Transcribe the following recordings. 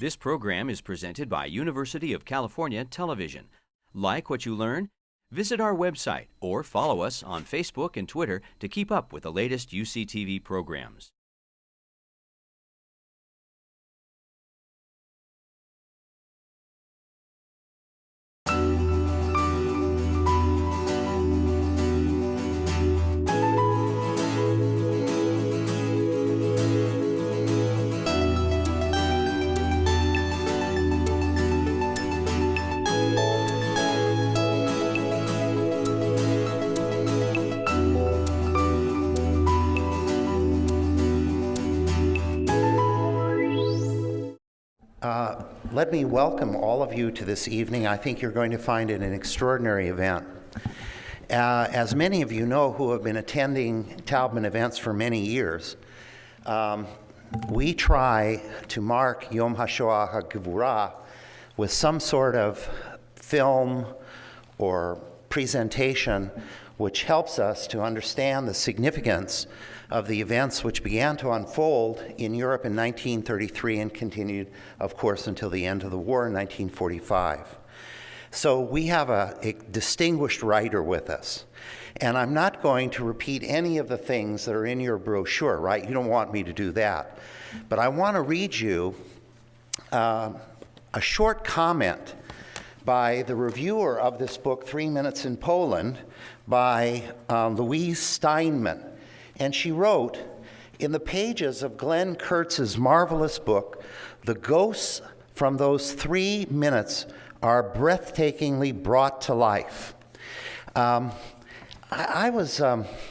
This program is presented by University of California Television. Like what you learn? Visit our website or follow us on Facebook and Twitter to keep up with the latest UCTV programs. Let me welcome all of you to this evening. I think you're going to find it an extraordinary event. As many of you know who have been attending Taubman events for many years, we try to mark Yom HaShoah HaGevurah with some sort of film or presentation which helps us to understand the significance of the events which began to unfold in Europe in 1933 and continued, of course, until the end of the war in 1945. So we have a distinguished writer with us. And I'm not going to repeat any of the things that are in your brochure, right? You don't want me to do that. But I want to read you a short comment by the reviewer of this book, 3 Minutes in Poland, by Louise Steinman. And she wrote, in the pages of Glenn Kurtz's marvelous book, the ghosts from those 3 minutes are breathtakingly brought to life. I was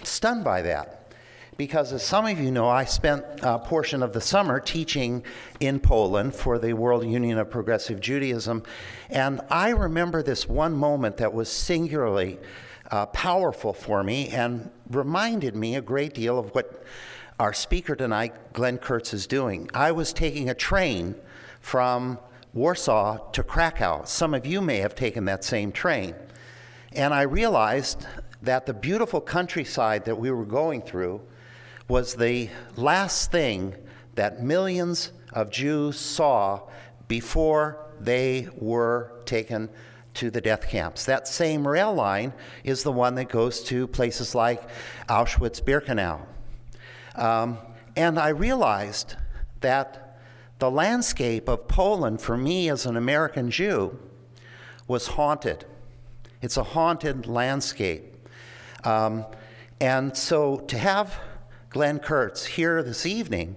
stunned by that, because as some of you know, I spent a portion of the summer teaching in Poland for the World Union of Progressive Judaism, and I remember this one moment that was singularly powerful for me and reminded me a great deal of what our speaker tonight, Glenn Kurtz, is doing. I was taking a train from Warsaw to Krakow. Some of you may have taken that same train. And I realized that the beautiful countryside that we were going through was the last thing that millions of Jews saw before they were taken to the death camps. That same rail line is the one that goes to places like Auschwitz-Birkenau. And I realized that the landscape of Poland, for me as an American Jew, was haunted. It's a haunted landscape. And so to have Glenn Kurtz here this evening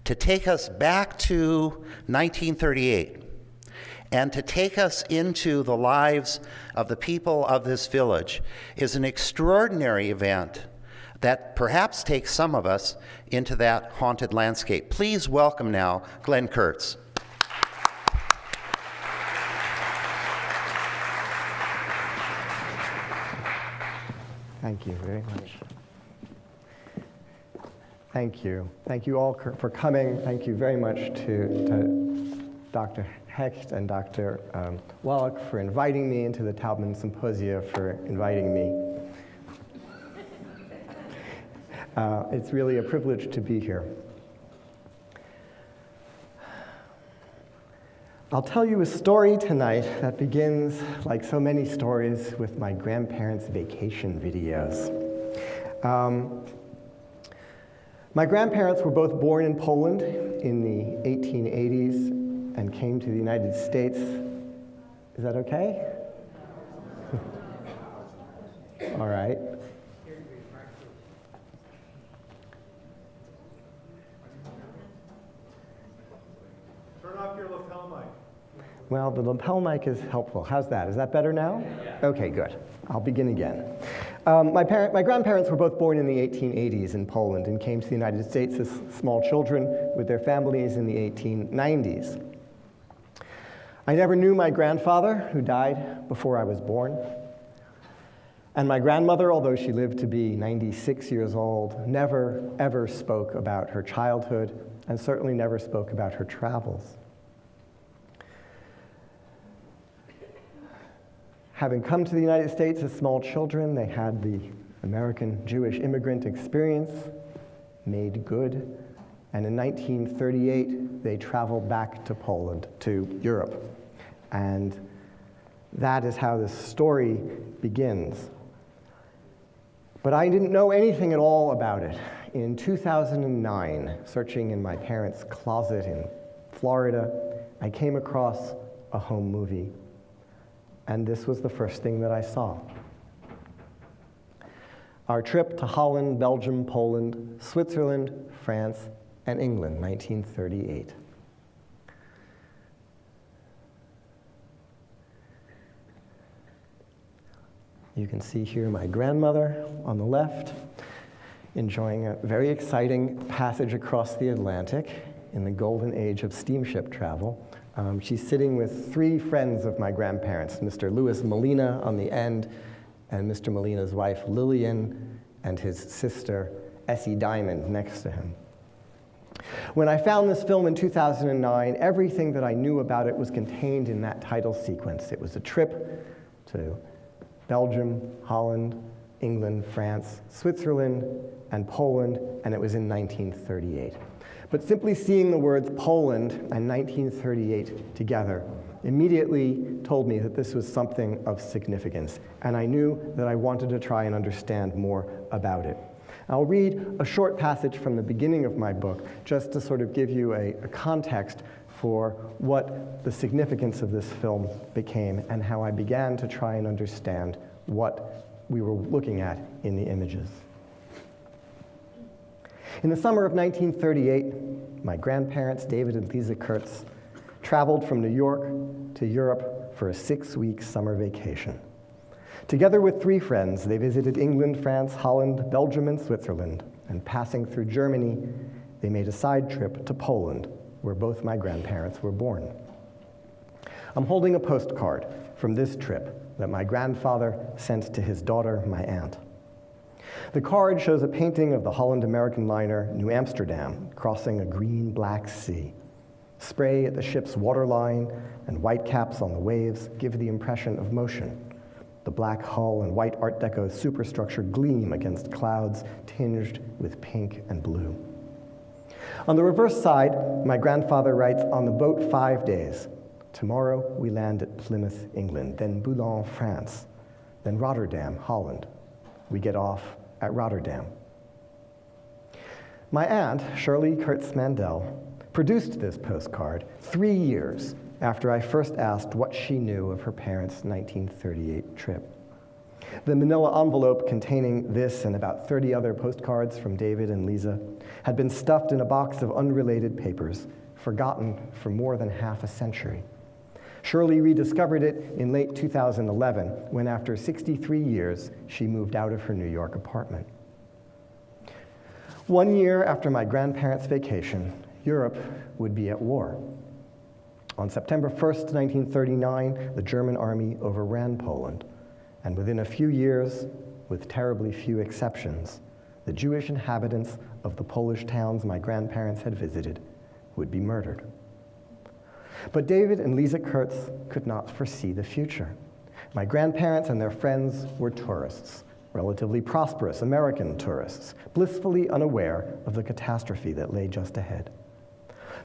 to take us back to 1938, and to take us into the lives of the people of this village is an extraordinary event that perhaps takes some of us into that haunted landscape. Please welcome now Glenn Kurtz. Thank you very much. Thank you. Thank you all for coming. Thank you very much to Dr. Hecht and Dr. Wallach for inviting me into the Taubman Symposia, for inviting me. It's really a privilege to be here. I'll tell you a story tonight that begins, like so many stories, with my grandparents' vacation videos. My grandparents were both born in Poland in the 1880s and came to the United States. Is that okay? All right. Turn off your lapel mic. Well, the lapel mic is helpful. How's that? Is that better now? Yeah. Okay, good. I'll begin again. My grandparents were both born in the 1880s in Poland and came to the United States as small children with their families in the 1890s. I never knew my grandfather, who died before I was born. And my grandmother, although she lived to be 96 years old, never, ever spoke about her childhood and certainly never spoke about her travels. Having come to the United States as small children, they had the American Jewish immigrant experience, made good, And in 1938, they traveled back to Poland, to Europe. And that is how this story begins. But I didn't know anything at all about it. In 2009, searching in my parents' closet in Florida, I came across a home movie. And this was the first thing that I saw. Our trip to Holland, Belgium, Poland, Switzerland, France, and England, 1938. You can see here my grandmother on the left, enjoying a very exciting passage across the Atlantic in the golden age of steamship travel. She's sitting with three friends of my grandparents, Mr. Louis Molina on the end, and Mr. Molina's wife, Lillian, and his sister, Essie Diamond, next to him. When I found this film in 2009, everything that I knew about it was contained in that title sequence. It was a trip to Belgium, Holland, England, France, Switzerland, and Poland, and it was in 1938. But simply seeing the words Poland and 1938 together immediately told me that this was something of significance, and I knew that I wanted to try and understand more about it. I'll read a short passage from the beginning of my book just to sort of give you a context for what the significance of this film became and how I began to try and understand what we were looking at in the images. In the summer of 1938, my grandparents, David and Lisa Kurtz, traveled from New York to Europe for a 6-week summer vacation. Together with three friends, they visited England, France, Holland, Belgium, and Switzerland, and passing through Germany, they made a side trip to Poland, where both my grandparents were born. I'm holding a postcard from this trip that my grandfather sent to his daughter, my aunt. The card shows a painting of the Holland-American liner New Amsterdam crossing a green-black sea. Spray at the ship's waterline and white caps on the waves give the impression of motion. The black hull and white Art Deco superstructure gleam against clouds tinged with pink and blue. On the reverse side, my grandfather writes, on the boat 5 days. Tomorrow we land at Plymouth, England, then Boulogne, France, then Rotterdam, Holland. We get off at Rotterdam. My aunt, Shirley Kurtz Mandel, produced this postcard 3 years after I first asked what she knew of her parents' 1938 trip. The manila envelope containing this and about 30 other postcards from David and Lisa had been stuffed in a box of unrelated papers, forgotten for more than half a century. Shirley rediscovered it in late 2011, when after 63 years, she moved out of her New York apartment. 1 year after my grandparents' vacation, Europe would be at war. On September 1st, 1939, the German army overran Poland, and within a few years, with terribly few exceptions, the Jewish inhabitants of the Polish towns my grandparents had visited would be murdered. But David and Lisa Kurtz could not foresee the future. My grandparents and their friends were tourists, relatively prosperous American tourists, blissfully unaware of the catastrophe that lay just ahead.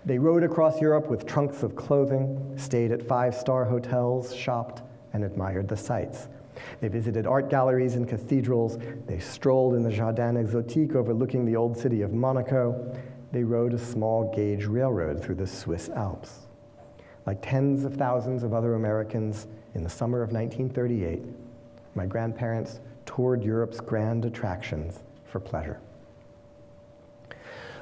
They rode across Europe with trunks of clothing, stayed at 5-star hotels, shopped, and admired the sights. They visited art galleries and cathedrals. They strolled in the Jardin Exotique overlooking the old city of Monaco. They rode a small gauge railroad through the Swiss Alps. Like tens of thousands of other Americans in the summer of 1938, my grandparents toured Europe's grand attractions for pleasure.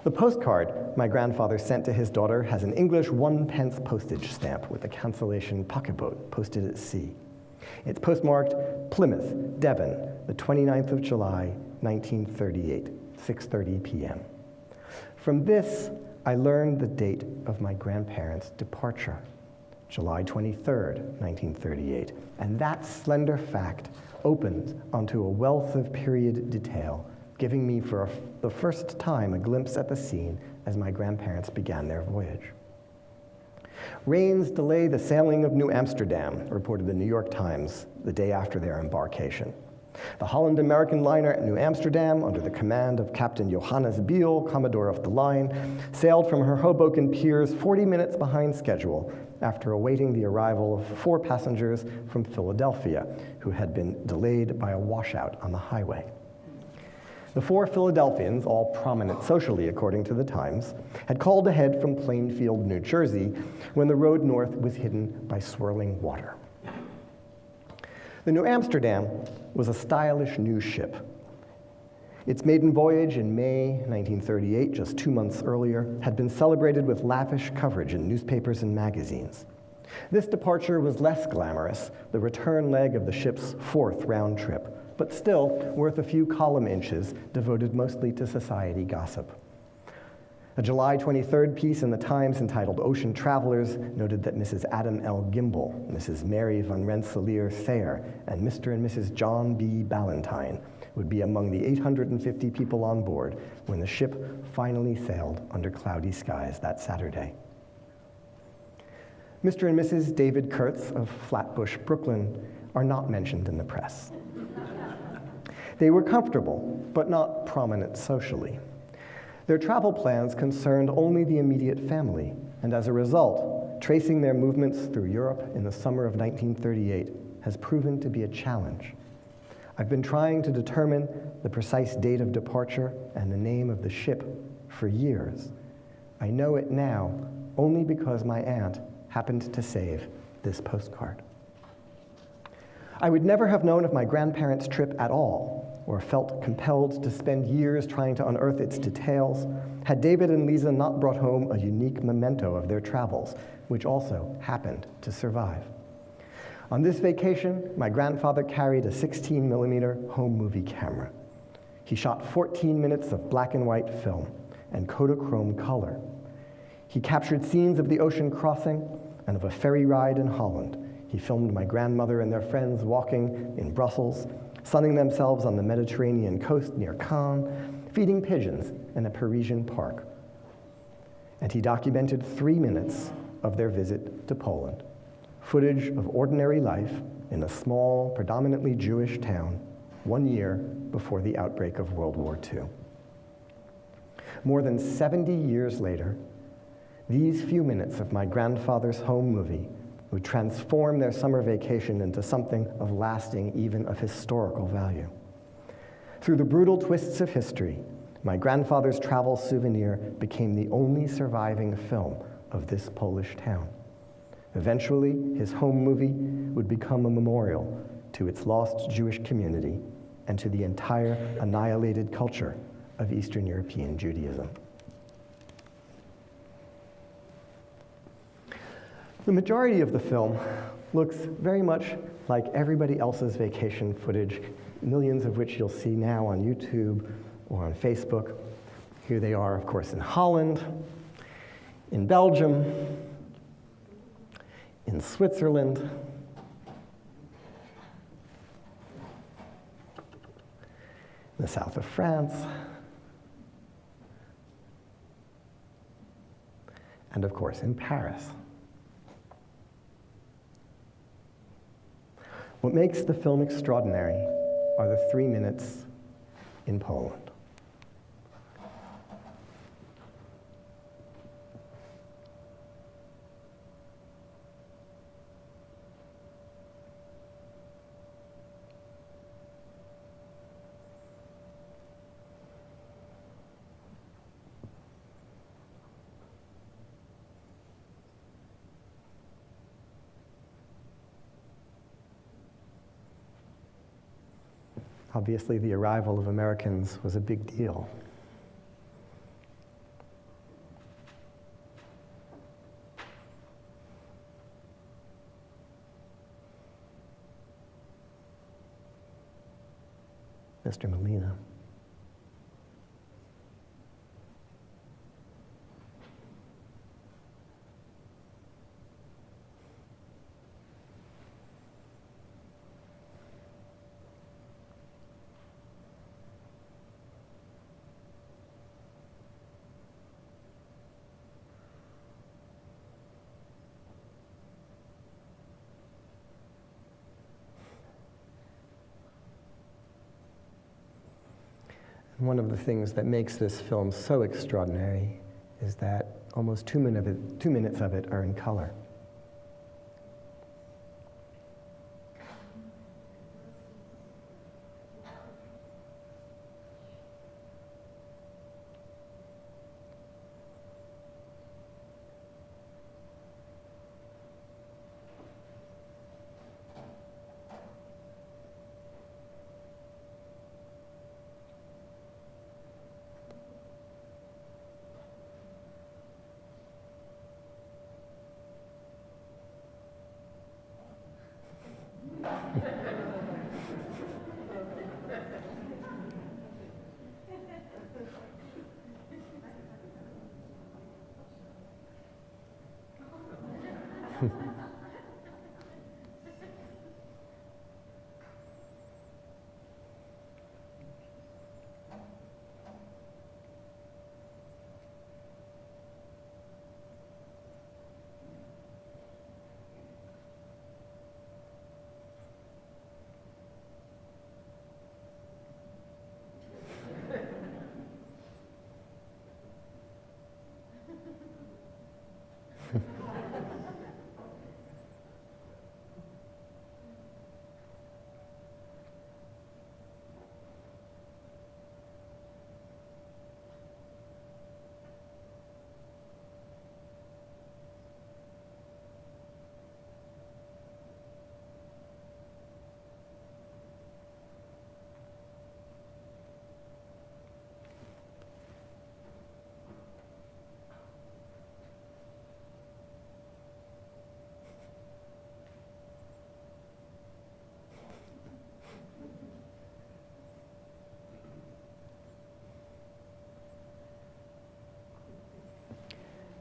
The postcard my grandfather sent to his daughter has an English 1-pence postage stamp with a cancellation pocketboat posted at sea. It's postmarked Plymouth, Devon, the 29th of July, 1938, 6:30 p.m. From this, I learned the date of my grandparents' departure, July 23rd, 1938, and that slender fact opened onto a wealth of period detail, giving me for the first time a glimpse at the scene as my grandparents began their voyage. Rains delay the sailing of New Amsterdam, reported the New York Times the day after their embarkation. The Holland-American liner New Amsterdam, under the command of Captain Johannes Biel, Commodore of the line, sailed from her Hoboken piers 40 minutes behind schedule after awaiting the arrival of 4 passengers from Philadelphia who had been delayed by a washout on the highway. The 4 Philadelphians, all prominent socially according to the Times, had called ahead from Plainfield, New Jersey, when the road north was hidden by swirling water. The New Amsterdam was a stylish new ship. Its maiden voyage in May 1938, just 2 months earlier, had been celebrated with lavish coverage in newspapers and magazines. This departure was less glamorous, the return leg of the ship's 4th round trip, but still worth a few column inches devoted mostly to society gossip. A July 23rd piece in the Times entitled Ocean Travelers noted that Mrs. Adam L. Gimbel, Mrs. Mary van Rensselaer Thayer, and Mr. and Mrs. John B. Ballantyne would be among the 850 people on board when the ship finally sailed under cloudy skies that Saturday. Mr. and Mrs. David Kurtz of Flatbush, Brooklyn, are not mentioned in the press. They were comfortable, but not prominent socially. Their travel plans concerned only the immediate family, and as a result, tracing their movements through Europe in the summer of 1938 has proven to be a challenge. I've been trying to determine the precise date of departure and the name of the ship for years. I know it now only because my aunt happened to save this postcard. I would never have known of my grandparents' trip at all, or felt compelled to spend years trying to unearth its details, had David and Lisa not brought home a unique memento of their travels, which also happened to survive. On this vacation, my grandfather carried a 16mm home movie camera. He shot 14 minutes of black and white film and Kodachrome color. He captured scenes of the ocean crossing and of a ferry ride in Holland. He filmed my grandmother and their friends walking in Brussels, sunning themselves on the Mediterranean coast near Cannes, feeding pigeons in a Parisian park. And he documented 3 minutes of their visit to Poland, footage of ordinary life in a small, predominantly Jewish town 1 year before the outbreak of World War II. More than 70 years later, these few minutes of my grandfather's home movie would transform their summer vacation into something of lasting, even of historical value. Through the brutal twists of history, my grandfather's travel souvenir became the only surviving film of this Polish town. Eventually, his home movie would become a memorial to its lost Jewish community and to the entire annihilated culture of Eastern European Judaism. The majority of the film looks very much like everybody else's vacation footage, millions of which you'll see now on YouTube or on Facebook. Here they are, of course, in Holland, in Belgium, in Switzerland, in the south of France, and of course in Paris. What makes the film extraordinary are the 3 minutes in Poland. Obviously, the arrival of Americans was a big deal. Mr. Molina. One of the things that makes this film so extraordinary is that almost 2 minutes of it are in color.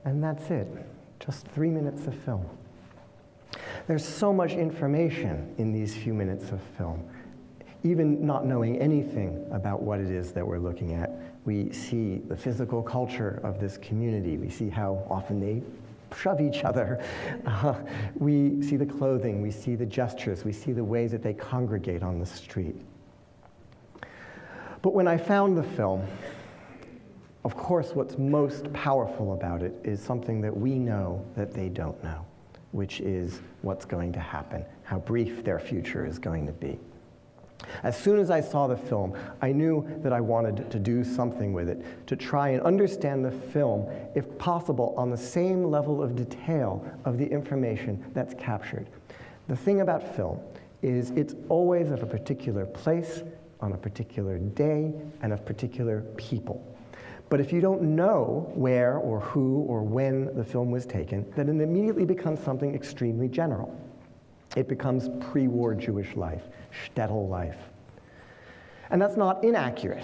And that's it, just 3 minutes of film. There's so much information in these few minutes of film. Even not knowing anything about what it is that we're looking at, we see the physical culture of this community. We see how often they shove each other. We see the clothing, we see the gestures, we see the ways that they congregate on the street. But when I found the film, of course, what's most powerful about it is something that we know that they don't know, which is what's going to happen, how brief their future is going to be. As soon as I saw the film, I knew that I wanted to do something with it, to try and understand the film, if possible, on the same level of detail of the information that's captured. The thing about film is it's always of a particular place, on a particular day, and of particular people. But if you don't know where or who or when the film was taken, then it immediately becomes something extremely general. It becomes pre-war Jewish life, shtetl life. And that's not inaccurate,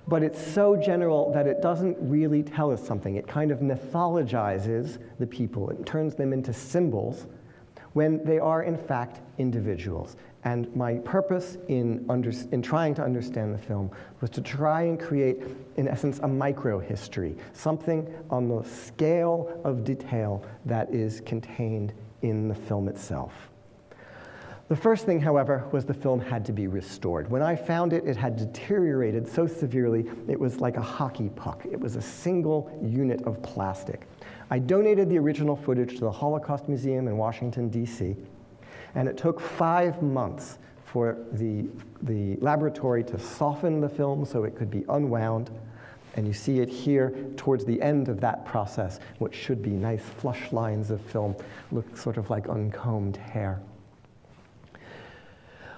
but it's so general that it doesn't really tell us something. It kind of mythologizes the people. It turns them into symbols when they are, in fact, individuals. And my purpose in trying to understand the film was to try and create, in essence, a micro-history, something on the scale of detail that is contained in the film itself. The first thing, however, was the film had to be restored. When I found it, it had deteriorated so severely, it was like a hockey puck. It was a single unit of plastic. I donated the original footage to the Holocaust Museum in Washington, D.C., and it took 5 months for the laboratory to soften the film so it could be unwound. And you see it here towards the end of that process, what should be nice flush lines of film look sort of like uncombed hair.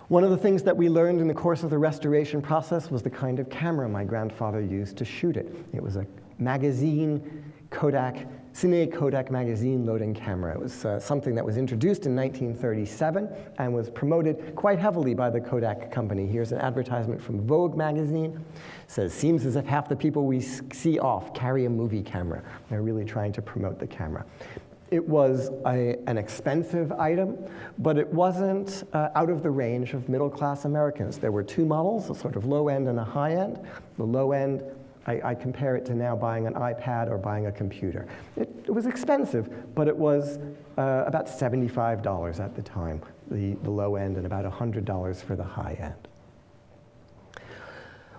One of the things that we learned in the course of the restoration process was the kind of camera my grandfather used to shoot it. It was a magazine Kodak, Cine Kodak magazine loading camera. It was something that was introduced in 1937 and was promoted quite heavily by the Kodak company. Here's an advertisement from Vogue magazine. It says, "Seems as if half the people we see off carry a movie camera." They're really trying to promote the camera. It was an expensive item, but it wasn't out of the range of middle-class Americans. There were two models, a sort of low end and a high end. The low end, I compare it to now buying an iPad or buying a computer. It was expensive, but it was about $75 at the time, the low end, and about $100 for the high end.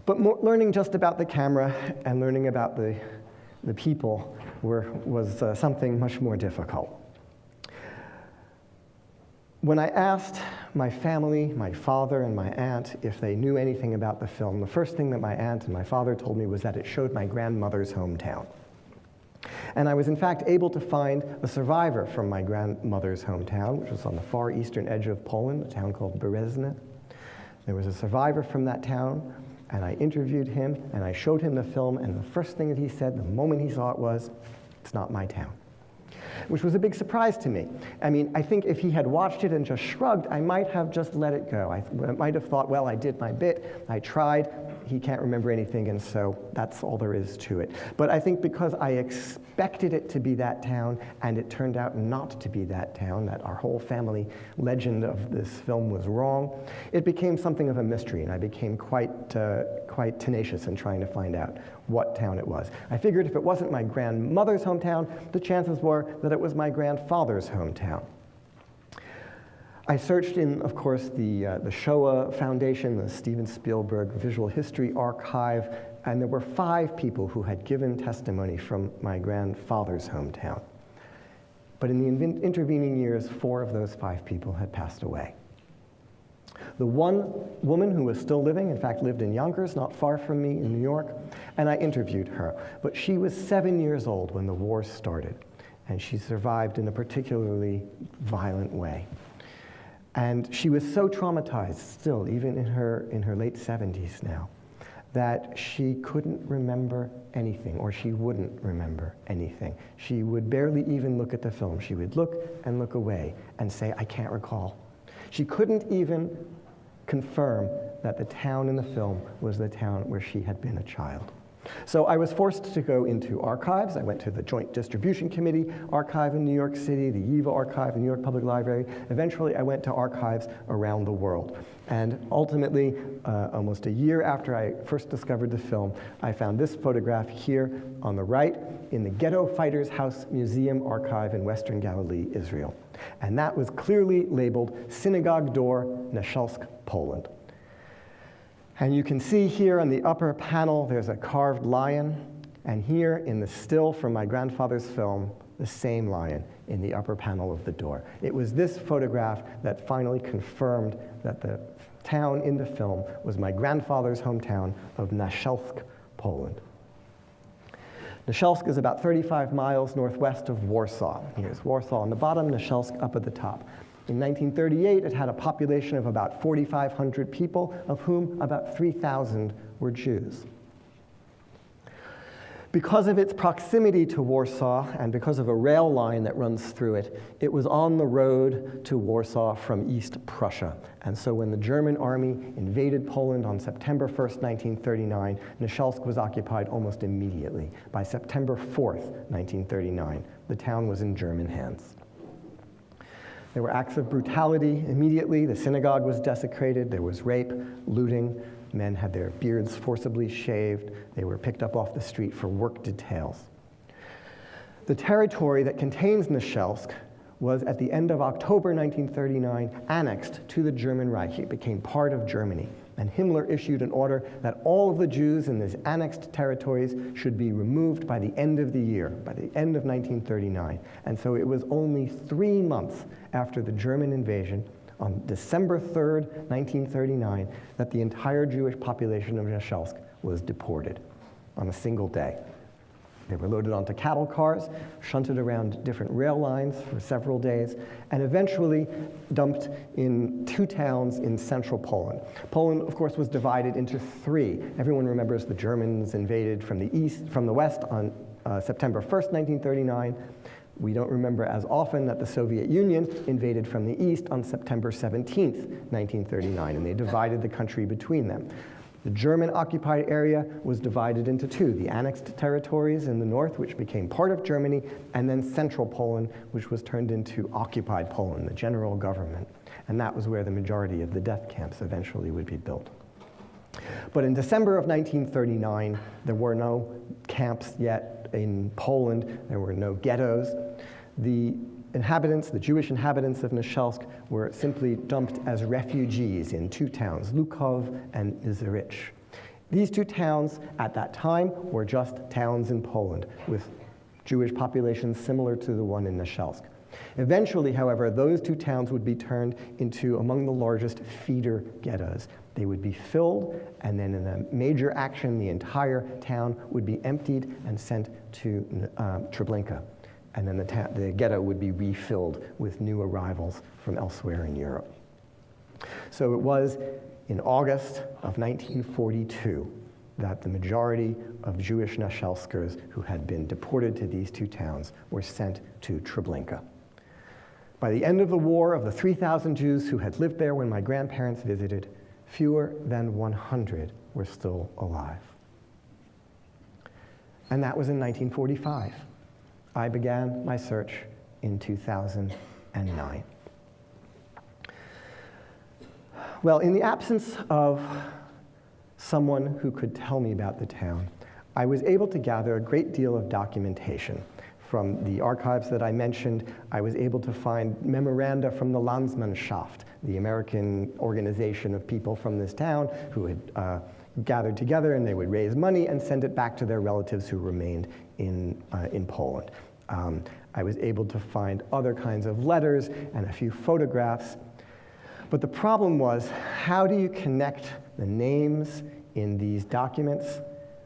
But learning just about the camera and learning about the people was something much more difficult. When I asked my family, my father and my aunt, if they knew anything about the film, the first thing that my aunt and my father told me was that it showed my grandmother's hometown. And I was in fact able to find a survivor from my grandmother's hometown, which was on the far eastern edge of Poland, a town called Berezne. There was a survivor from that town, and I interviewed him, and I showed him the film, and the first thing that he said the moment he saw it was, "It's not my town," which was a big surprise to me. I mean, I think if he had watched it and just shrugged, I might have just let it go. I might have thought, well, I did my bit, I tried, he can't remember anything, and so that's all there is to it. But I think because I expected it to be that town, and it turned out not to be that town, that our whole family legend of this film was wrong, it became something of a mystery, and I became quite tenacious in trying to find out what town it was. I figured if it wasn't my grandmother's hometown, the chances were that it was my grandfather's hometown. I searched in, of course, the Shoah Foundation, the Steven Spielberg Visual History Archive, and there were 5 people who had given testimony from my grandfather's hometown. But in the intervening years, 4 of those 5 people had passed away. The one woman who was still living, in fact, lived in Yonkers, not far from me in New York, and I interviewed her. But she was 7 years old when the war started, and she survived in a particularly violent way. And she was so traumatized still, even in her late 70s now, that she couldn't remember anything, or she wouldn't remember anything. She would barely even look at the film. She would look and look away and say, "I can't recall." She couldn't even confirm that the town in the film was the town where she had been a child. So I was forced to go into archives. I went to the Joint Distribution Committee archive in New York City, the YIVA archive in New York Public Library. Eventually, I went to archives around the world. And ultimately, almost a year after I first discovered the film, I found this photograph here on the right in the Ghetto Fighters House Museum Archive in Western Galilee, Israel. And that was clearly labeled Synagogue Door, Nashelsk, Poland. And you can see here on the upper panel, there's a carved lion, and here in the still from my grandfather's film, the same lion in the upper panel of the door. It was this photograph that finally confirmed that the town in the film was my grandfather's hometown of Nashelsk, Poland. Nashelsk is about 35 miles northwest of Warsaw. Here's Warsaw on the bottom, Nashelsk up at the top. In 1938, it had a population of about 4,500 people, of whom about 3,000 were Jews. Because of its proximity to Warsaw and because of a rail line that runs through it, it was on the road to Warsaw from East Prussia. And so when the German army invaded Poland on September 1st, 1939, Nashelsk was occupied almost immediately. By September 4th, 1939, the town was in German hands. There were acts of brutality immediately. The synagogue was desecrated. There was rape, looting. Men had their beards forcibly shaved. They were picked up off the street for work details. The territory that contains Nashelsk was, at the end of October 1939, annexed to the German Reich. It became part of Germany. And Himmler issued an order that all of the Jews in these annexed territories should be removed by the end of the year, by the end of 1939. And so it was only 3 months after the German invasion, on December 3rd, 1939, that the entire Jewish population of Nashelsk was deported on a single day. They were loaded onto cattle cars, shunted around different rail lines for several days, and eventually dumped in 2 towns in central Poland. Poland, of course, was divided into 3. Everyone remembers the Germans invaded from the west on September 1st, 1939. We don't remember as often that the Soviet Union invaded from the east on September 17th, 1939, and they divided the country between them. The German-occupied area was divided into 2, the annexed territories in the north, which became part of Germany, and then central Poland, which was turned into occupied Poland, the general government. And that was where the majority of the death camps eventually would be built. But in December of 1939, there were no camps yet in Poland. There were no ghettos. The inhabitants, the Jewish inhabitants of Nashelsk, were simply dumped as refugees in 2 towns, Lukov and Izerich. These two towns at that time were just towns in Poland with Jewish populations similar to the one in Nashelsk. Eventually, however, those two towns would be turned into among the largest feeder ghettos. They would be filled, and then in a major action, the entire town would be emptied and sent to Treblinka. And then the ghetto would be refilled with new arrivals from elsewhere in Europe. So it was in August of 1942 that the majority of Jewish Nashelskers who had been deported to these two towns were sent to Treblinka. By the end of the war, of the 3,000 Jews who had lived there when my grandparents visited, fewer than 100 were still alive. And that was in 1945. I began my search in 2009. Well, in the absence of someone who could tell me about the town, I was able to gather a great deal of documentation. From the archives that I mentioned, I was able to find memoranda from the Landsmannschaft, the American organization of people from this town who had gathered together, and they would raise money and send it back to their relatives who remained in Poland. I was able to find other kinds of letters and a few photographs. But the problem was, how do you connect the names in these documents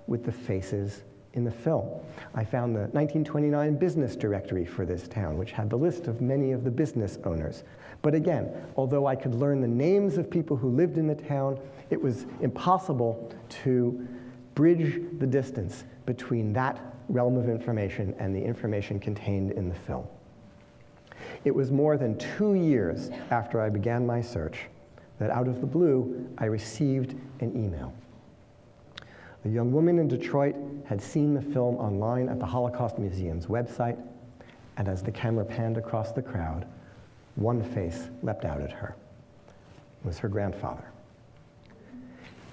with the faces in the film? I found the 1929 business directory for this town, which had the list of many of the business owners. But again, although I could learn the names of people who lived in the town, it was impossible to bridge the distance between that realm of information and the information contained in the film. It was more than 2 years after I began my search that out of the blue, I received an email. A young woman in Detroit had seen the film online at the Holocaust Museum's website, and as the camera panned across the crowd, one face leapt out at her. It was her grandfather.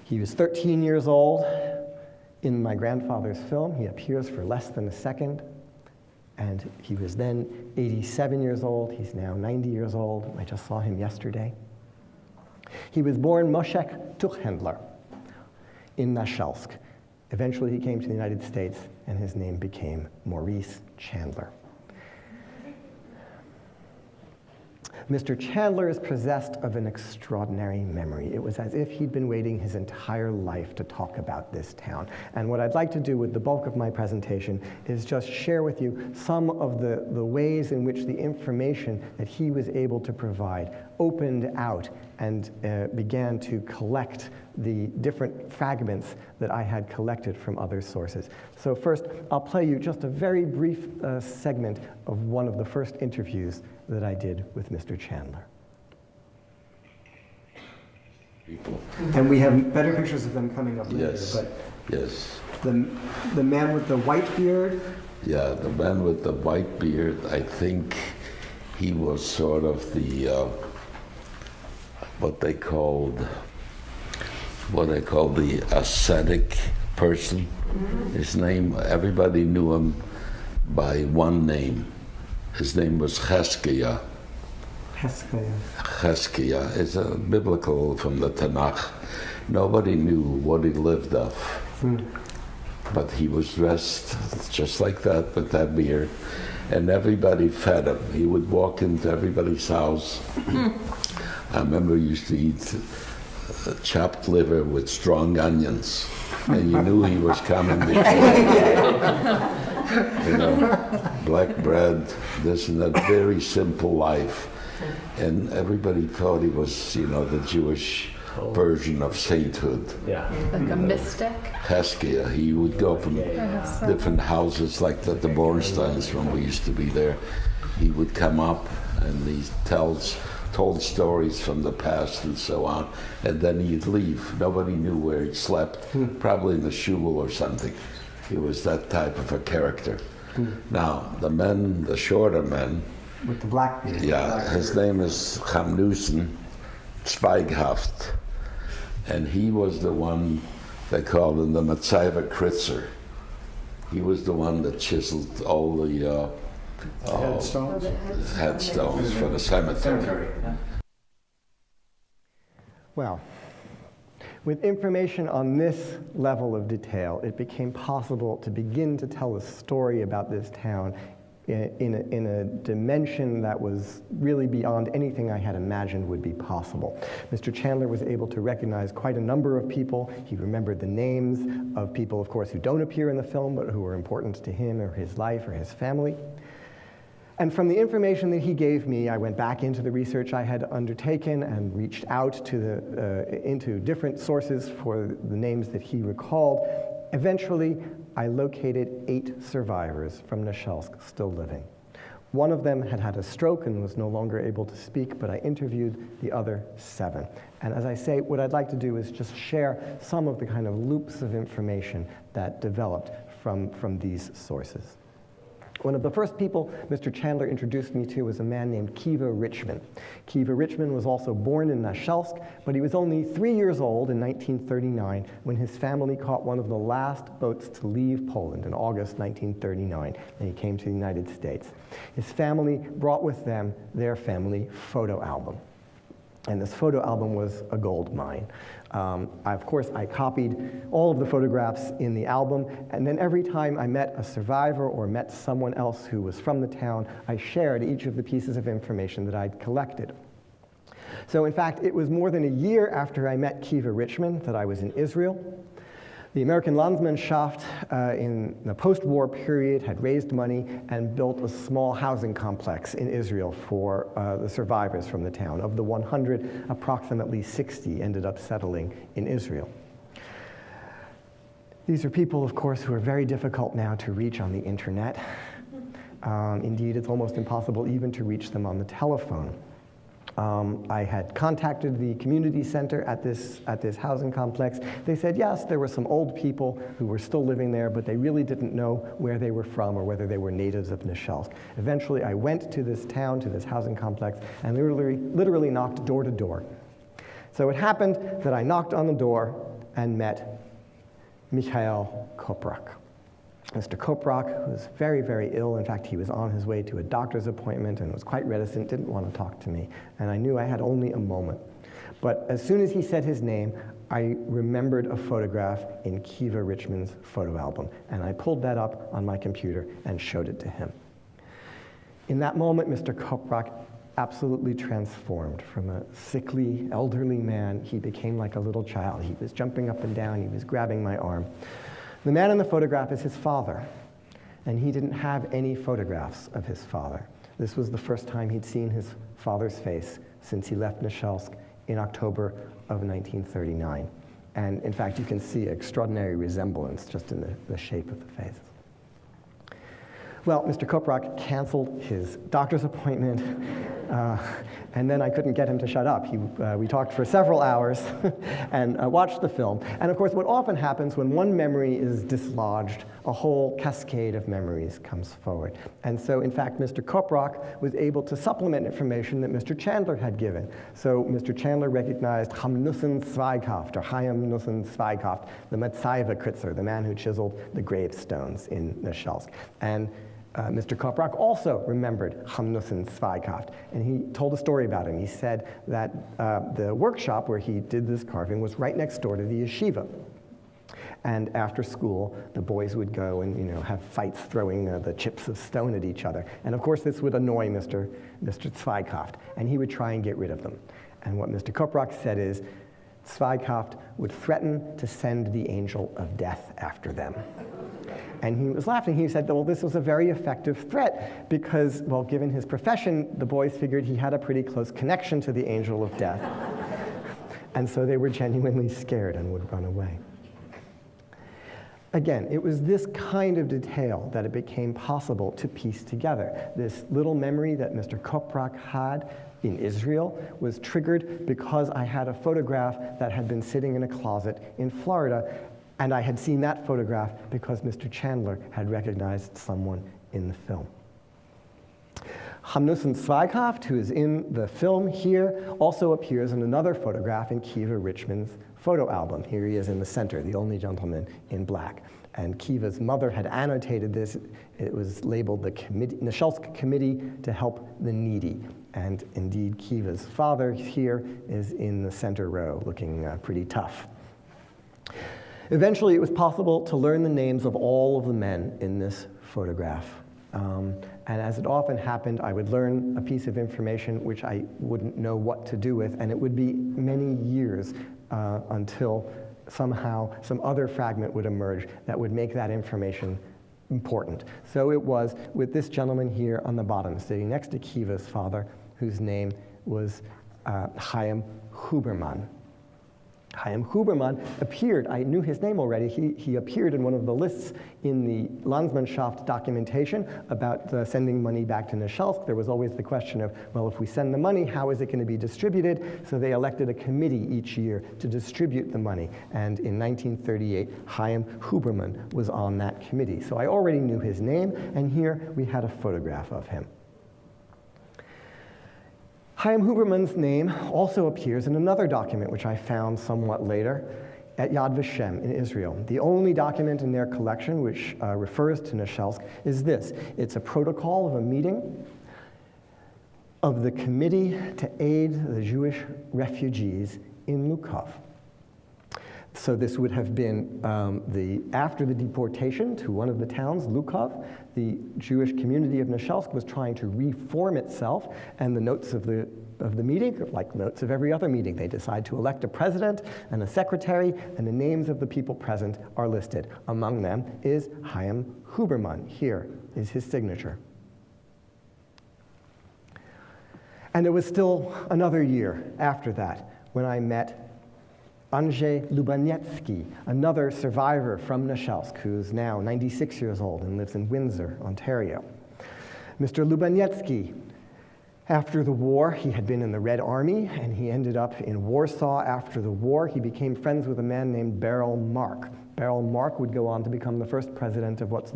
He was 13 years old. In my grandfather's film, he appears for less than a second, and he was then 87 years old. He's now 90 years old. I just saw him yesterday. He was born Moshek Tuchhändler in Nashelsk. Eventually he came to the United States, and his name became Maurice Chandler. Mr. Chandler is possessed of an extraordinary memory. It was as if he'd been waiting his entire life to talk about this town. And what I'd like to do with the bulk of my presentation is just share with you some of the ways in which the information that he was able to provide opened out and began to collect the different fragments that I had collected from other sources. So first, I'll play you just a very brief segment of one of the first interviews that I did with Mr. Chandler. People. And we have better pictures of them coming up later. Yes. But Yes. the man with the white beard. Yeah, the man with the white beard, I think he was sort of the what they called the ascetic person. His name, everybody knew him by one name. His name was Cheskia. Cheskia is a biblical from the Tanakh. Nobody knew what he lived of. But he was dressed just like that, with that beard, and everybody fed him. He would walk into everybody's house. I remember he used to eat chopped liver with strong onions, and you knew he was coming before. You know, black bread, this and that, very simple life. And everybody thought he was, you know, the Jewish version of sainthood. Yeah. Like a mystic? Heskia. He would go from different houses, like the Bornsteins, when we used to be there. He would come up and he told stories from the past and so on, and then he'd leave. Nobody knew where he slept, probably in the shul or something. He was that type of a character. Now, the shorter men, With the black beard. yeah, his name is Chamnusen Zweighaft, and he was the one they called him the Matzaiva Kritzer. He was the one that chiseled all the headstones for the cemetery. Well, With information on this level of detail, it became possible to begin to tell a story about this town in a dimension that was really beyond anything I had imagined would be possible. Mr. Chandler was able to recognize quite a number of people. He remembered the names of people, of course, who don't appear in the film, but who were important to him or his life or his family. And from the information that he gave me, I went back into the research I had undertaken and reached out to into different sources for the names that he recalled. Eventually, I located 8 survivors from Neshelsk still living. One of them had had a stroke and was no longer able to speak, but I interviewed the other 7. And as I say, what I'd like to do is just share some of the kind of loops of information that developed from these sources. One of the first people Mr. Chandler introduced me to was a man named Kiva Richman. Kiva Richman was also born in Neshelsk, but he was only 3 years old in 1939 when his family caught one of the last boats to leave Poland in August 1939, and he came to the United States. His family brought with them their family photo album. And this photo album was a gold mine. Of course, I copied all of the photographs in the album, and then every time I met a survivor or met someone else who was from the town, I shared each of the pieces of information that I'd collected. So in fact, it was more than a year after I met Kiva Richman that I was in Israel. The American Landsmannschaft in the post-war period had raised money and built a small housing complex in Israel for the survivors from the town. Of the 100, approximately 60 ended up settling in Israel. These are people, of course, who are very difficult now to reach on the internet. Indeed, it's almost impossible even to reach them on the telephone. I had contacted the community center at this housing complex. They said, yes, there were some old people who were still living there, but they really didn't know where they were from or whether they were natives of Neshelsk. Eventually, I went to this town, to this housing complex, and literally knocked door to door. So it happened that I knocked on the door and met Mikhail Koprak. Mr. Koprak was very, very ill. In fact, he was on his way to a doctor's appointment and was quite reticent, didn't want to talk to me. And I knew I had only a moment. But as soon as he said his name, I remembered a photograph in Kiva Richman's photo album. And I pulled that up on my computer and showed it to him. In that moment, Mr. Koprak absolutely transformed. From a sickly, elderly man, he became like a little child. He was jumping up and down. He was grabbing my arm. The man in the photograph is his father, and he didn't have any photographs of his father. This was the first time he'd seen his father's face since he left Neshelsk in October of 1939. And in fact, you can see extraordinary resemblance just in the shape of the face. Well, Mr. Koprak canceled his doctor's appointment, and then I couldn't get him to shut up. We talked for several hours and watched the film. And of course, what often happens when one memory is dislodged, a whole cascade of memories comes forward. And so, in fact, Mr. Koprak was able to supplement information that Mr. Chandler had given. So Mr. Chandler recognized Hamnussen Zweighaft, or Chaim Nussen Zweighaft, the Matsaiva Kritzer, the man who chiseled the gravestones in Neshelsk. And Mr. Koprak also remembered Hamnussen Zweighaft, and he told a story about him. He said that the workshop where he did this carving was right next door to the yeshiva. And after school, the boys would go and have fights throwing the chips of stone at each other. And of course, this would annoy Mr. Zweighaft, and he would try and get rid of them. And what Mr. Koprak said is, Zweighaft would threaten to send the angel of death after them. And he was laughing. He said, well, this was a very effective threat because, well, given his profession, the boys figured he had a pretty close connection to the angel of death. And so they were genuinely scared and would run away. Again, it was this kind of detail that it became possible to piece together. This little memory that Mr. Koprak had in Israel was triggered because I had a photograph that had been sitting in a closet in Florida, and I had seen that photograph because Mr. Chandler had recognized someone in the film. Hamnussen Zweighaft, who is in the film here, also appears in another photograph in Kiva Richman's photo album. Here he is in the center, the only gentleman in black. And Kiva's mother had annotated this. It was labeled the Neshelsk Committee to Help the Needy. And indeed, Kiva's father here is in the center row, looking pretty tough. Eventually, it was possible to learn the names of all of the men in this photograph. And as it often happened, I would learn a piece of information which I wouldn't know what to do with, and it would be many years until somehow some other fragment would emerge that would make that information important. So it was with this gentleman here on the bottom, sitting next to Kiva's father, whose name was Chaim Huberman. Chaim Huberman appeared, I knew his name already, he appeared in one of the lists in the Landsmannschaft documentation about sending money back to Neshelsk. There was always the question of, well, if we send the money, how is it going to be distributed? So they elected a committee each year to distribute the money. And in 1938, Chaim Huberman was on that committee. So I already knew his name, and here we had a photograph of him. Chaim Huberman's name also appears in another document which I found somewhat later at Yad Vashem in Israel. The only document in their collection which refers to Neshelsk is this. It's a protocol of a meeting of the Committee to Aid the Jewish Refugees in Lukov. So this would have been after the deportation to one of the towns, Lukov. The Jewish community of Neshelsk was trying to reform itself, and the notes of the meeting, like notes of every other meeting, they decide to elect a president and a secretary, and the names of the people present are listed. Among them is Chaim Huberman. Here is his signature. And it was still another year after that when I met Andrzej Lubaniecki, another survivor from Neshelsk, who's now 96 years old and lives in Windsor, Ontario. Mr. Lubaniecki, after the war, he had been in the Red Army, and he ended up in Warsaw after the war. He became friends with a man named Beryl Mark. Beryl Mark would go on to become the first president of what's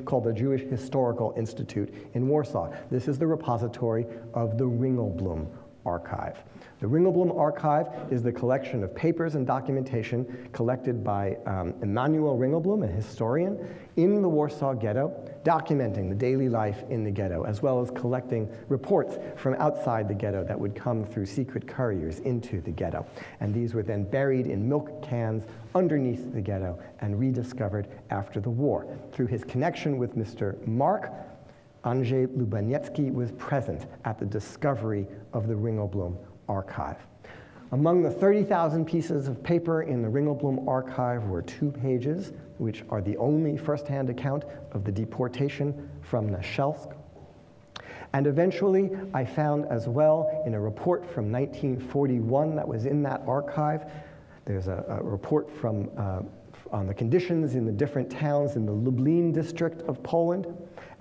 called the Jewish Historical Institute in Warsaw. This is the repository of the Ringelblum Archive. The Ringelblum Archive is the collection of papers and documentation collected by Emanuel Ringelblum, a historian, in the Warsaw Ghetto, documenting the daily life in the ghetto, as well as collecting reports from outside the ghetto that would come through secret couriers into the ghetto. And these were then buried in milk cans underneath the ghetto and rediscovered after the war. Through his connection with Mr. Mark, Andrzej Lubaniecki was present at the discovery of the Ringelblum Archive. Among the 30,000 pieces of paper in the Ringelblum Archive were 2 pages, which are the only first-hand account of the deportation from Neshelsk. And eventually, I found as well in a report from 1941 that was in that archive, there's a report from on the conditions in the different towns in the Lublin district of Poland.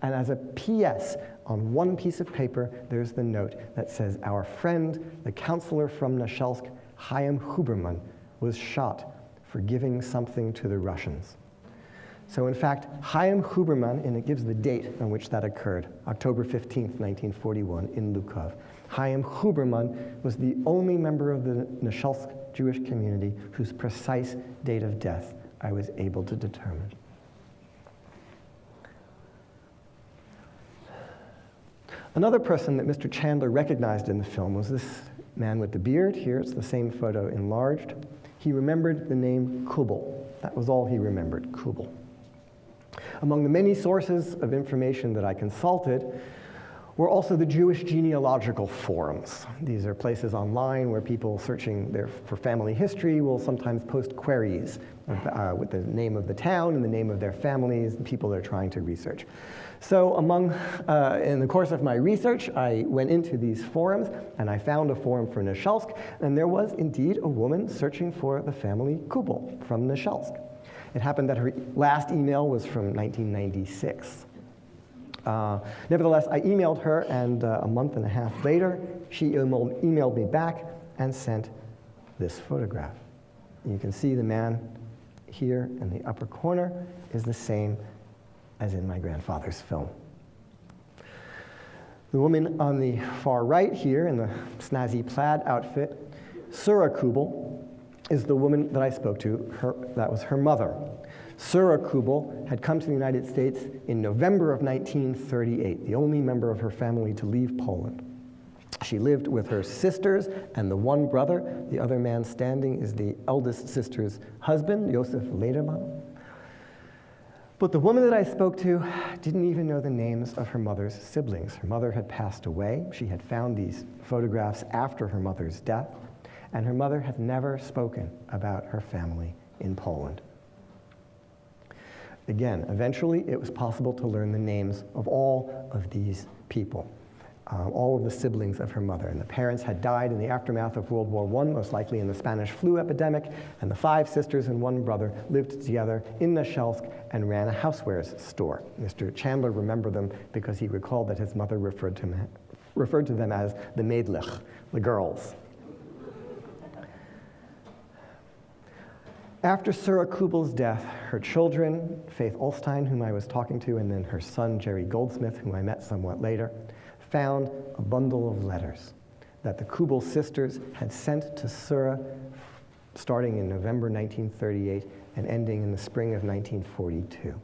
And as a PS on one piece of paper, there's the note that says, our friend, the counselor from Neshelsk, Chaim Huberman, was shot for giving something to the Russians. So in fact, Chaim Huberman, and it gives the date on which that occurred, October 15th, 1941, in Lukov. Chaim Huberman was the only member of the Neshelsk Jewish community whose precise date of death I was able to determine. Another person that Mr. Chandler recognized in the film was this man with the beard. Here it's the same photo enlarged. He remembered the name Kubel. That was all he remembered, Kubel. Among the many sources of information that I consulted were also the Jewish genealogical forums. These are places online where people searching for family history will sometimes post queries with the name of the town and the name of their families, the people they're trying to research. So in the course of my research, I went into these forums and I found a forum for Neshelsk, and there was indeed a woman searching for the family Kubel from Neshelsk. It happened that her last email was from 1996. Nevertheless, I emailed her, and a month and a half later, she emailed me back and sent this photograph. You can see the man here in the upper corner is the same as in my grandfather's film. The woman on the far right here in the snazzy plaid outfit, Sura Kubel, is the woman that I spoke to. That was her mother. Sura Kubel had come to the United States in November of 1938, the only member of her family to leave Poland. She lived with her sisters and the one brother. The other man standing is the eldest sister's husband, Josef Lederman. But the woman that I spoke to didn't even know the names of her mother's siblings. Her mother had passed away. She had found these photographs after her mother's death, and her mother had never spoken about her family in Poland. Again, eventually it was possible to learn the names of all of these people, all of the siblings of her mother. And the parents had died in the aftermath of World War I, most likely in the Spanish flu epidemic, and the 5 sisters and 1 brother lived together in Nashelsk and ran a housewares store. Mr. Chandler remembered them because he recalled that his mother referred to them as the Mädlich, the girls. After Sura Kubel's death, her children, Faith Olstein, whom I was talking to, and then her son, Jerry Goldsmith, whom I met somewhat later, found a bundle of letters that the Kubel sisters had sent to Sura starting in November 1938 and ending in the spring of 1942.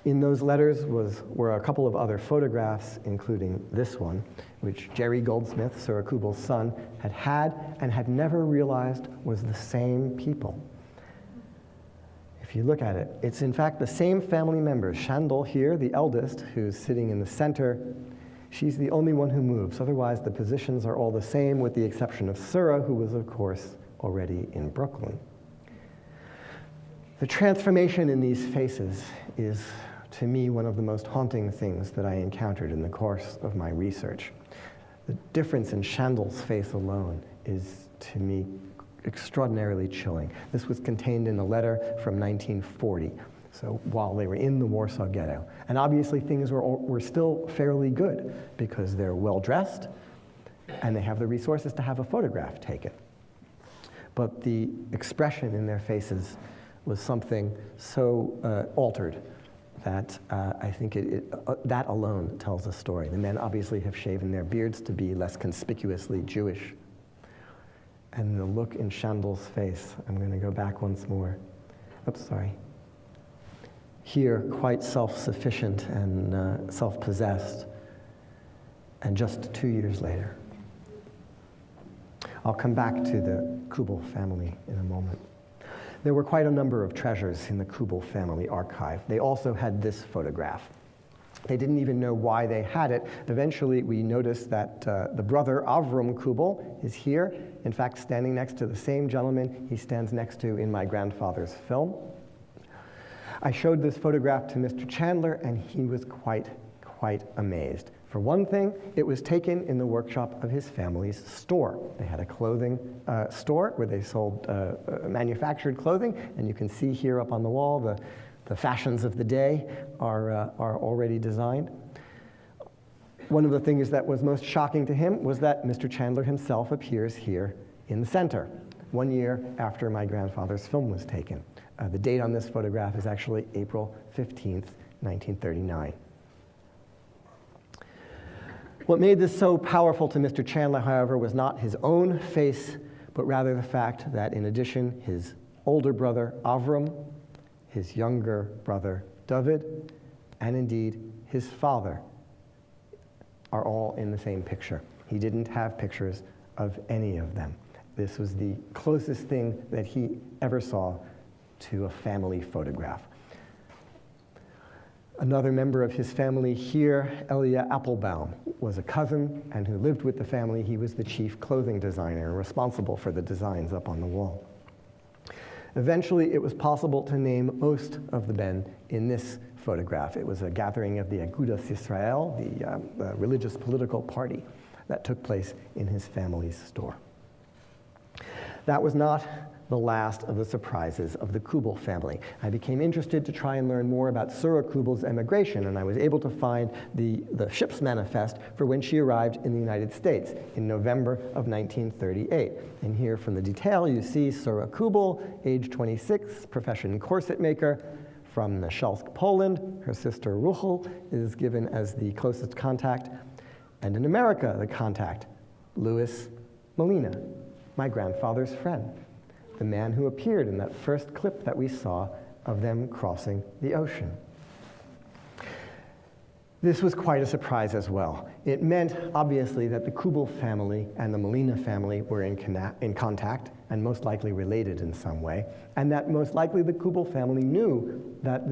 In those letters were a couple of other photographs, including this one, which Jerry Goldsmith, Sura Kubel's son, had and had never realized was the same people. If you look at it, it's in fact the same family members. Shandel here, the eldest, who's sitting in the center, she's the only one who moves. Otherwise, the positions are all the same, with the exception of Sura, who was, of course, already in Brooklyn. The transformation in these faces is, to me, one of the most haunting things that I encountered in the course of my research. The difference in Shandel's face alone is, to me, extraordinarily chilling. This was contained in a letter from 1940, so while they were in the Warsaw Ghetto. And obviously things were still fairly good because they're well-dressed and they have the resources to have a photograph taken. But the expression in their faces was something so altered that I think that alone tells a story. The men obviously have shaven their beards to be less conspicuously Jewish. And the look in Shandel's face, I'm going to go back once more. Oops, sorry. Here, quite self-sufficient and self-possessed, and just 2 years later. I'll come back to the Kubel family in a moment. There were quite a number of treasures in the Kubel family archive. They also had this photograph. They didn't even know why they had it. Eventually, we noticed that the brother, Avram Kubel, is here, in fact, standing next to the same gentleman he stands next to in my grandfather's film. I showed this photograph to Mr. Chandler, and he was quite amazed. For one thing, it was taken in the workshop of his family's store. They had a clothing store where they sold manufactured clothing, and you can see here up on the wall the fashions of the day are already designed. One of the things that was most shocking to him was that Mr. Chandler himself appears here in the center, 1 year after my grandfather's film was taken. The date on this photograph is actually April 15th, 1939. What made this so powerful to Mr. Chandler, however, was not his own face, but rather the fact that in addition, his older brother, Avram, his younger brother, David, and indeed his father are all in the same picture. He didn't have pictures of any of them. This was the closest thing that he ever saw to a family photograph. Another member of his family here, Elia Applebaum, was a cousin and who lived with the family. He was the chief clothing designer, responsible for the designs up on the wall. Eventually, it was possible to name most of the men in this photograph. It was a gathering of the Agudas Yisrael, the religious political party that took place in his family's store. That was not the last of the surprises of the Kubel family. I became interested to try and learn more about Sura Kubel's emigration, and I was able to find the ship's manifest for when she arrived in the United States in November of 1938. And here from the detail, you see Sura Kubel, age 26, profession corset maker, from Nashelsk, Poland. Her sister Ruchel is given as the closest contact. And in America, the contact, Louis Molina, my grandfather's friend, the man who appeared in that first clip that we saw of them crossing the ocean. This was quite a surprise as well. It meant, obviously, that the Kubel family and the Molina family were in contact and most likely related in some way, and that most likely the Kubel family knew that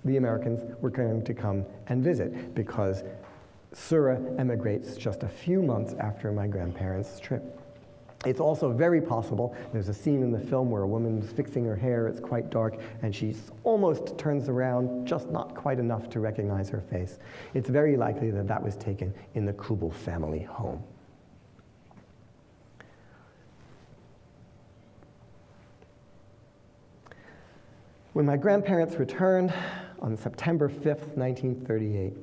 the Americans were going to come and visit, because Sura emigrates just a few months after my grandparents' trip. It's also very possible, there's a scene in the film where a woman's fixing her hair, it's quite dark, and she almost turns around, just not quite enough to recognize her face. It's very likely that that was taken in the Kubel family home. When my grandparents returned on September 5th, 1938,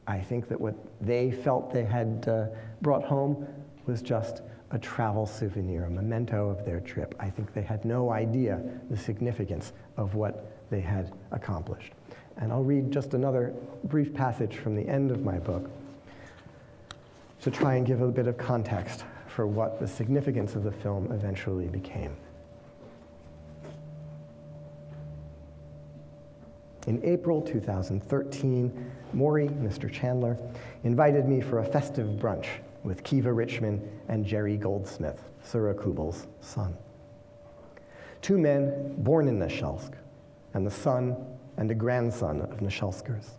I think that what they felt they had brought home was just a travel souvenir, a memento of their trip. I think they had no idea the significance of what they had accomplished. And I'll read just another brief passage from the end of my book to try and give a bit of context for what the significance of the film eventually became. In April 2013, Maury, Mr. Chandler, invited me for a festive brunch with Kiva Richman and Jerry Goldsmith, Sura Kubel's son. Two men born in Neshelsk, and the son and a grandson of Neshelskers.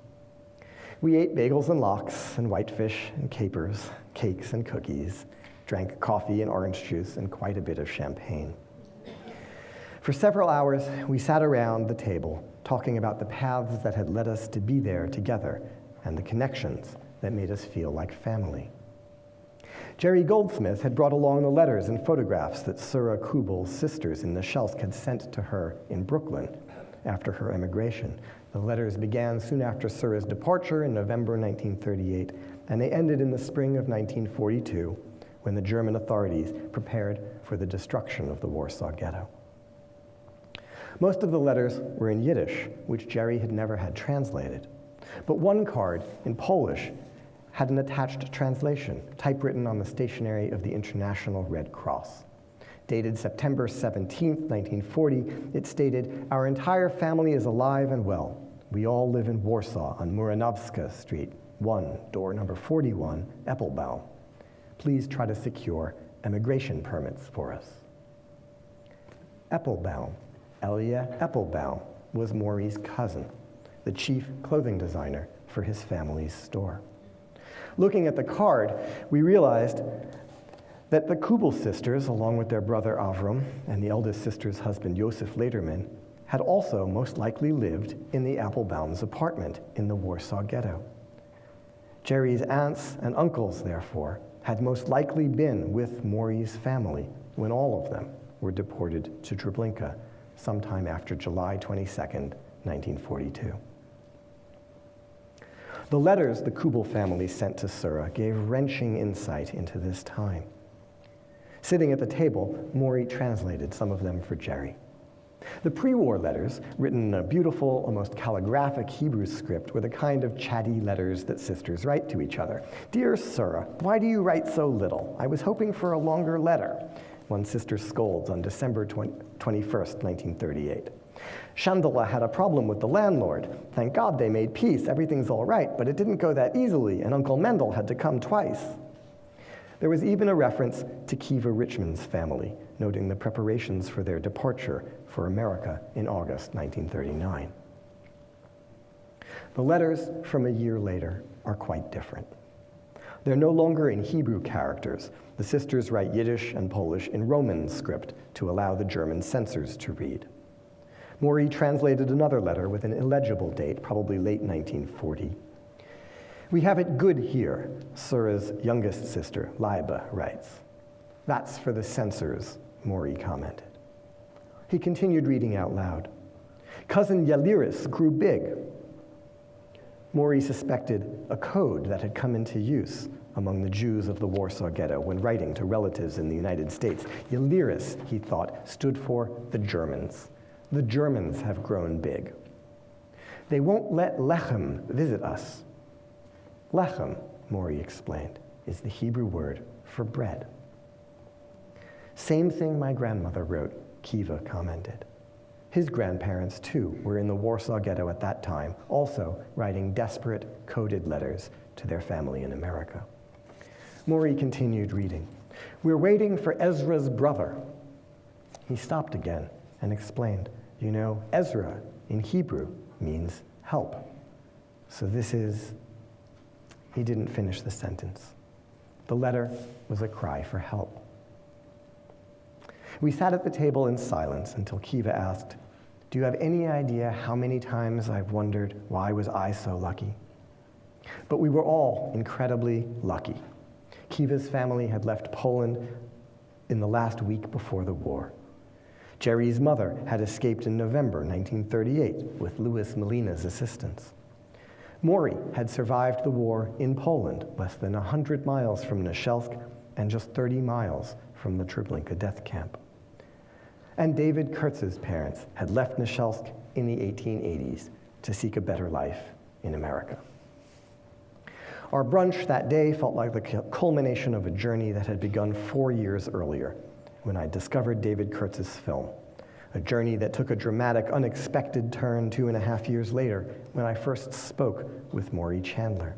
We ate bagels and lox and whitefish and capers, cakes and cookies, drank coffee and orange juice and quite a bit of champagne. For several hours, we sat around the table talking about the paths that had led us to be there together and the connections that made us feel like family. Jerry Goldsmith had brought along the letters and photographs that Sura Kubel's sisters in Neshelsk had sent to her in Brooklyn after her emigration. The letters began soon after Sura's departure in November 1938, and they ended in the spring of 1942, when the German authorities prepared for the destruction of the Warsaw Ghetto. Most of the letters were in Yiddish, which Jerry had never had translated. But one card in Polish had an attached translation, typewritten on the stationery of the International Red Cross. Dated September 17, 1940, it stated, "Our entire family is alive and well. We all live in Warsaw on Muranowska Street, 1, door number 41, Eppelbaum. Please try to secure immigration permits for us." Eppelbaum, Elia Eppelbaum, was Maury's cousin, the chief clothing designer for his family's store. Looking at the card, we realized that the Kubel sisters, along with their brother Avram and the eldest sister's husband Josef Lederman, had also most likely lived in the Applebaum's apartment in the Warsaw Ghetto. Jerry's aunts and uncles, therefore, had most likely been with Maury's family when all of them were deported to Treblinka sometime after July 22, 1942. The letters the Kubel family sent to Sura gave wrenching insight into this time. Sitting at the table, Maury translated some of them for Jerry. The pre-war letters, written in a beautiful, almost calligraphic Hebrew script, were the kind of chatty letters that sisters write to each other. "Dear Sura, why do you write so little? I was hoping for a longer letter," one sister scolds on December 21st, 1938. "Chandala had a problem with the landlord. Thank God they made peace, everything's all right, but it didn't go that easily, and Uncle Mendel had to come twice." There was even a reference to Kiva Richman's family, noting the preparations for their departure for America in August 1939. The letters from a year later are quite different. They're no longer in Hebrew characters. The sisters write Yiddish and Polish in Roman script to allow the German censors to read. Maury translated another letter with an illegible date, probably late 1940. "We have it good here," Sura's youngest sister, Leiba, writes. "That's for the censors," Maury commented. He continued reading out loud. "Cousin Yaliris grew big." Maury suspected a code that had come into use among the Jews of the Warsaw Ghetto when writing to relatives in the United States. Yaliris, he thought, stood for the Germans. The Germans have grown big. They won't let Lechem visit us. Lechem, Maury explained, is the Hebrew word for bread. "Same thing my grandmother wrote," Kiva commented. His grandparents, too, were in the Warsaw Ghetto at that time, also writing desperate, coded letters to their family in America. Maury continued reading. "We're waiting for Ezra's brother." He stopped again and explained, "You know, Ezra in Hebrew means help. So this is..." He didn't finish the sentence. The letter was a cry for help. We sat at the table in silence until Kiva asked, "Do you have any idea how many times I've wondered why was I so lucky?" But we were all incredibly lucky. Kiva's family had left Poland in the last week before the war. Jerry's mother had escaped in November 1938 with Louis Malina's assistance. Maury had survived the war in Poland, less than 100 miles from Nashelsk and just 30 miles from the Treblinka death camp. And David Kurtz's parents had left Nashelsk in the 1880s to seek a better life in America. Our brunch that day felt like the culmination of a journey that had begun 4 years earlier, when I discovered David Kurtz's film, a journey that took a dramatic, unexpected turn 2.5 years later when I first spoke with Maury Chandler.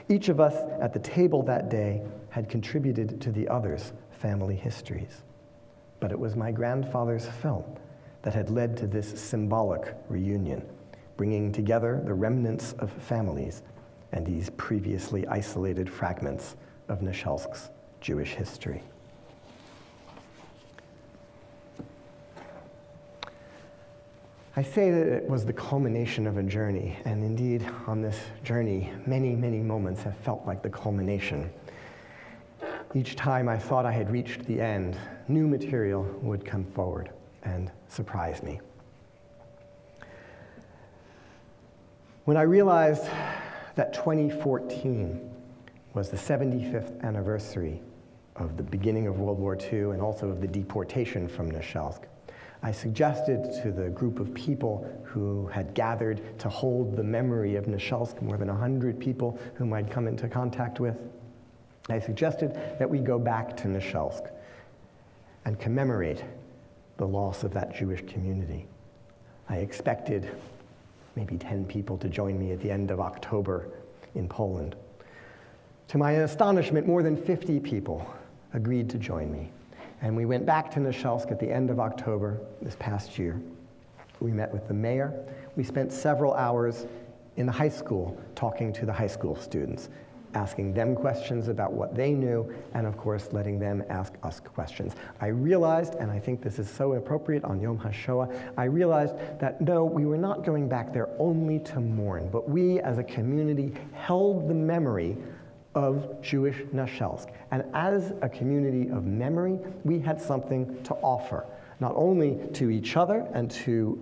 Each of us at the table that day had contributed to the other's family histories. But it was my grandfather's film that had led to this symbolic reunion, bringing together the remnants of families and these previously isolated fragments of Nashelsk's Jewish history. I say that it was the culmination of a journey, and indeed, on this journey, many, many moments have felt like the culmination. Each time I thought I had reached the end, new material would come forward and surprise me. When I realized that 2014 was the 75th anniversary of the beginning of World War II and also of the deportation from Nashelsk, I suggested to the group of people who had gathered to hold the memory of Nashelsk, more than 100 people whom I'd come into contact with, I suggested that we go back to Nashelsk and commemorate the loss of that Jewish community. I expected maybe 10 people to join me at the end of October in Poland. To my astonishment, more than 50 people agreed to join me. And we went back to Nashelsk at the end of October this past year. We met with the mayor. We spent several hours in the high school talking to the high school students, asking them questions about what they knew, and of course, letting them ask us questions. I realized, and I think this is so appropriate on Yom HaShoah, I realized that no, we were not going back there only to mourn, but we as a community held the memory of Jewish Nashelsk. And as a community of memory, we had something to offer, not only to each other and to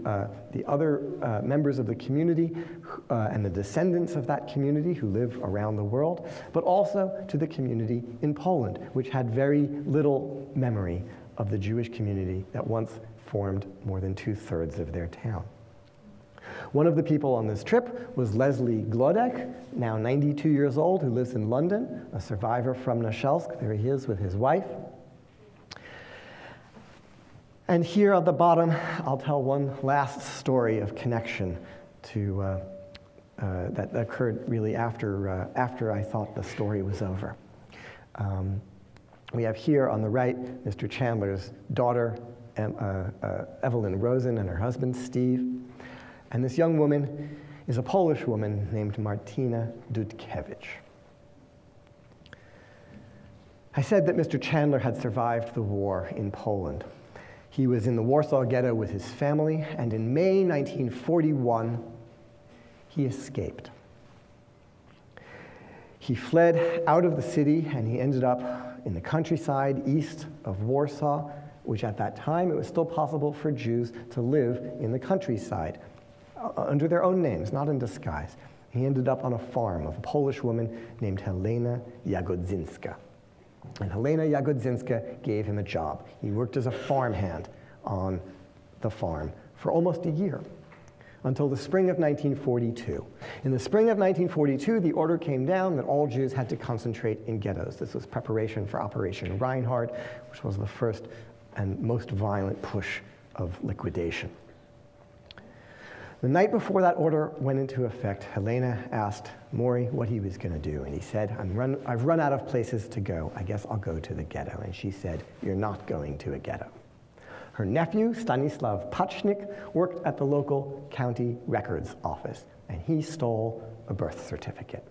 the other members of the community and the descendants of that community who live around the world, but also to the community in Poland, which had very little memory of the Jewish community that once formed more than 2/3 of their town. One of the people on this trip was Leslie Glodek, now 92 years old, who lives in London, a survivor from Nashelsk. There he is with his wife. And here at the bottom, I'll tell one last story of connection to that occurred really after I thought the story was over. We have here on the right Mr. Chandler's daughter, Evelyn Rosen, and her husband, Steve. And this young woman is a Polish woman named Martina Dudkiewicz. I said that Mr. Chandler had survived the war in Poland. He was in the Warsaw Ghetto with his family, and in May 1941, he escaped. He fled out of the city, and he ended up in the countryside east of Warsaw, which at that time, it was still possible for Jews to live in the countryside under their own names, not in disguise. He ended up on a farm of a Polish woman named Helena Jagodzinska. And Helena Jagodzinska gave him a job. He worked as a farmhand on the farm for almost a year, until the spring of 1942. In the spring of 1942, the order came down that all Jews had to concentrate in ghettos. This was preparation for Operation Reinhard, which was the first and most violent push of liquidation. The night before that order went into effect, Helena asked Maury what he was going to do, and he said, I've run out of places to go. I guess I'll go to the ghetto. And she said, you're not going to a ghetto. Her nephew, Stanislav Pachnik, worked at the local county records office, and he stole a birth certificate.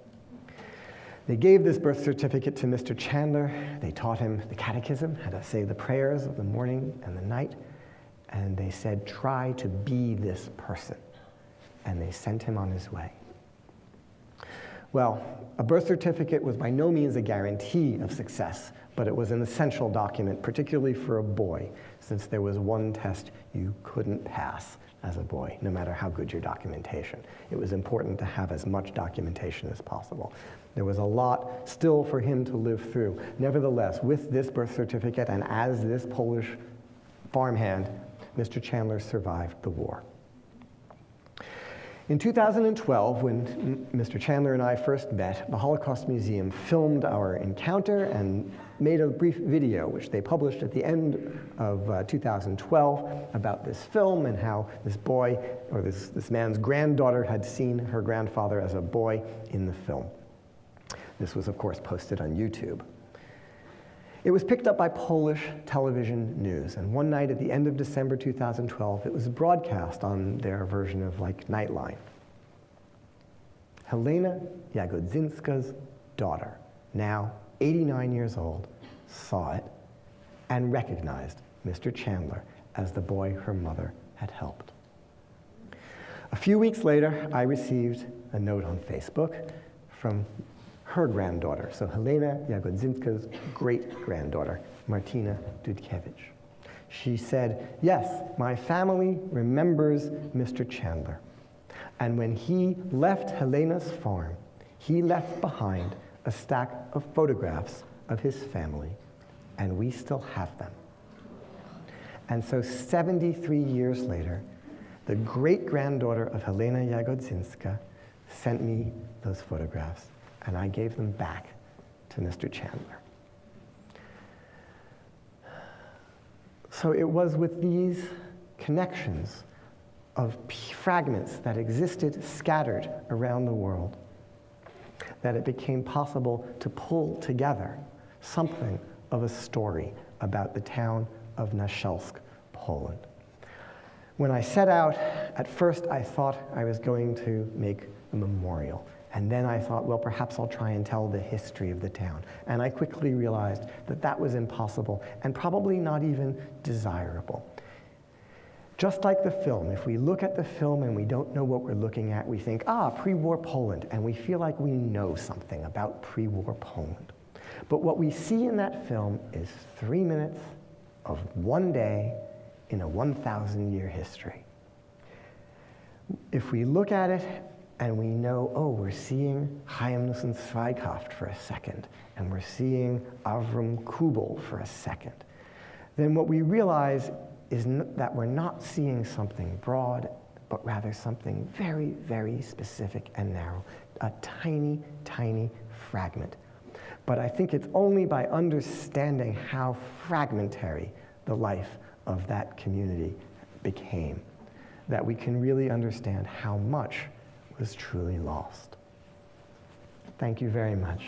They gave this birth certificate to Mr. Chandler. They taught him the catechism, how to say the prayers of the morning and the night, and they said, try to be this person. And they sent him on his way. Well, a birth certificate was by no means a guarantee of success, but it was an essential document, particularly for a boy, since there was one test you couldn't pass as a boy, no matter how good your documentation. It was important to have as much documentation as possible. There was a lot still for him to live through. Nevertheless, with this birth certificate and as this Polish farmhand, Mr. Chandler survived the war. In 2012, when Mr. Chandler and I first met, the Holocaust Museum filmed our encounter and made a brief video, which they published at the end of 2012 about this film and how this boy, or this man's granddaughter, had seen her grandfather as a boy in the film. This was, of course, posted on YouTube. It was picked up by Polish television news, and one night at the end of December 2012, it was broadcast on their version of Nightline. Helena Jagodzinska's daughter, now 89 years old, saw it and recognized Mr. Chandler as the boy her mother had helped. A few weeks later, I received a note on Facebook from her granddaughter, so Helena Jagodzinska's great-granddaughter, Martina Dudkiewicz. She said, yes, my family remembers Mr. Chandler. And when he left Helena's farm, he left behind a stack of photographs of his family, and we still have them. And so 73 years later, the great-granddaughter of Helena Jagodzinska sent me those photographs, and I gave them back to Mr. Chandler. So it was with these connections of fragments that existed scattered around the world that it became possible to pull together something of a story about the town of Naszelsk, Poland. When I set out, at first I thought I was going to make a memorial. And then I thought, well, perhaps I'll try and tell the history of the town. And I quickly realized that that was impossible and probably not even desirable. Just like the film, if we look at the film and we don't know what we're looking at, we think, pre-war Poland, and we feel like we know something about pre-war Poland. But what we see in that film is 3 minutes of one day in a 1,000-year history. If we look at it and we know, we're seeing Chaim Nosson Zweighaft for a second, and we're seeing Avram Kubel for a second, then what we realize is that we're not seeing something broad, but rather something very, very specific and narrow, a tiny, tiny fragment. But I think it's only by understanding how fragmentary the life of that community became that we can really understand how much was truly lost. Thank you very much.